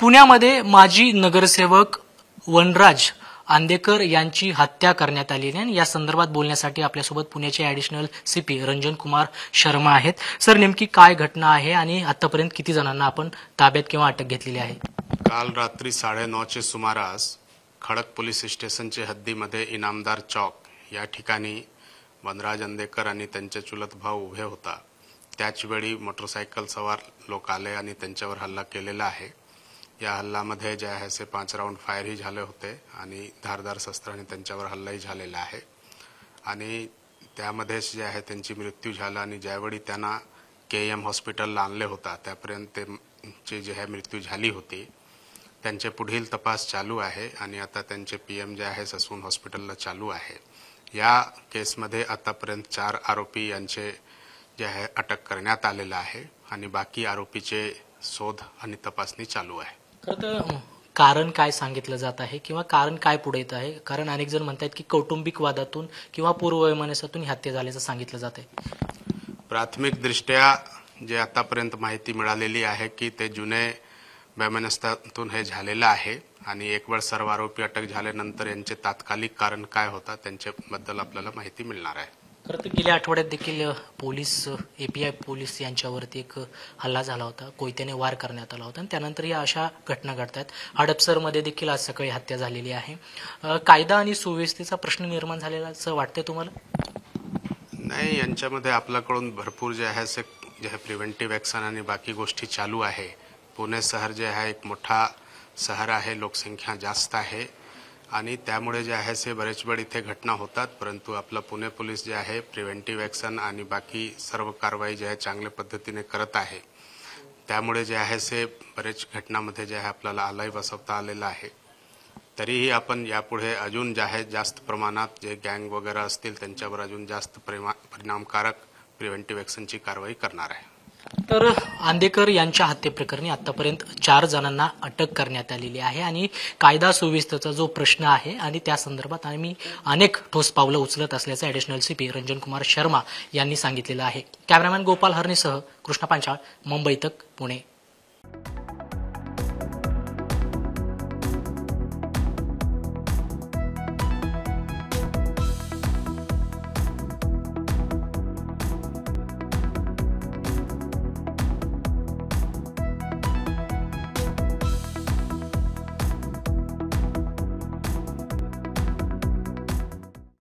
पुण्यामध्ये माजी नगरसेवक वनराज आंदेकर यांची हत्या करण्यात आली आहे। या संदर्भात बोलण्यासाठी आपल्यासोबत पुण्याचे ॲडिशनल सीपी रंजन कुमार शर्मा आहेत। सर, नेमकी काय घटना आहे आणि आतापर्यंत किती जणांना आपण ताब्यात किंवा अटक घेतलेली आहे? काल रात्री 9:30च्या सुमारास खडक पोलीस स्टेशनच्या हद्दीमध्ये इनामदार चौक या ठिकाणी वनराज आंदेकर आणि त्यांचे चुलत भाऊ उभे होता। त्याच वेळी मोटरसायकल सवार लोक आले आणि त्यांच्यावर हल्ला केलेला आहे। या हल्ल्यामध्ये जे आहे से 5 राऊंड फायरही झाले होते आणि धारदार शस्त्राने त्यांच्यावर हल्लाही झालेला आहे आणि त्यामध्ये जे आहे त्यांची मृत्यू झाला आणि ज्यावेळी त्यांना केएम हॉस्पिटलला आणले होता त्यापर्यंत त्यांची जे आहे मृत्यू झाली होती। त्यांचे पुढील तपास चालू आहे आणि आता त्यांचे पीएम जे आहे ससून हॉस्पिटलला चालू आहे। या केसमध्ये आतापर्यंत 4 आरोपी यांचे जे आहे अटक करण्यात आलेला आहे आणि बाकी आरोपीचे शोध आणि तपासणी चालू आहे। कारण काय सांगितलं जात आहे किंवा कारण काय पुढे येत आहे? कारण अनेक जण म्हणतात की कौटुंबिक वादातून किंवा पूर्ववैमनस्यातून हत्या झाल्याचं सांगितलं जात आहे। प्राथमिक दृष्ट्या जे आतापर्यंत माहिती मिळालेली आहे की ते जुने वैमनस्यातून हे झालेलं आहे आणि एक वेळ सर्व आरोपी अटक झाल्यानंतर यांचे तात्कालिक कारण काय होता त्यांच्याबद्दल आपल्याला माहिती मिळणार आहे। खरं तर गेल्या आठवड्यात देखील पोलीस एपीआय पोलीस यांच्यावरती एक हल्ला झाला होता, कोयत्याने वार करण्यात आला होता आणि त्यानंतर या अशा घटना घडतात। हडपसरमध्ये देखील आज सकाळी हत्या झालेली आहे। कायदा आणि सुव्यवस्थेचा प्रश्न निर्माण झालेला असं वाटतंय तुम्हाला? नाही, यांच्यामध्ये आपल्याकडून भरपूर जे आहे प्रिव्हेंटिव्ह ॲक्शन आणि बाकी गोष्टी चालू आहे। पुणे शहर जे आहे एक मोठा शहर आहे, लोकसंख्या जास्त आहे आणि त्यामुळे जे आहे से बरेच वेळ इथे घटना होतात, परंतु आपला पुणे पोलीस जे आहे प्रिव्हेंटिव्ह ॲक्शन आणि बाकी सर्व कारवाई जे आहे चांगल्या पद्धतीने करत आहे। त्यामुळे जे आहे से बरेच घटनांमध्ये जे आहे आपल्याला आलाही बसवता आलेला आहे। तरीही आपण यापुढे अजून जे आहे जास्त प्रमाणात जे गँग वगैरे असतील त्यांच्यावर अजून जास्त परिणामकारक प्रिव्हेंटिव्ह ॲक्शनची कारवाई करणार आहे। तर आंदेकर यांच्या हत्येप्रकरणी आतापर्यंत 4 जणांना अटक करण्यात आलेली आहे आणि कायदा सुव्यवस्थेचा जो प्रश्न आहे आणि त्या संदर्भात आम्ही अनेक ठोस पावलं उचलत असल्याचं ॲडिशनल सीपी रंजन कुमार शर्मा यांनी सांगितलेलं आहे। कॅमेरामॅन गोपाल हरणेसह कृष्णा पांचाळ, मुंबई तक, पुणे।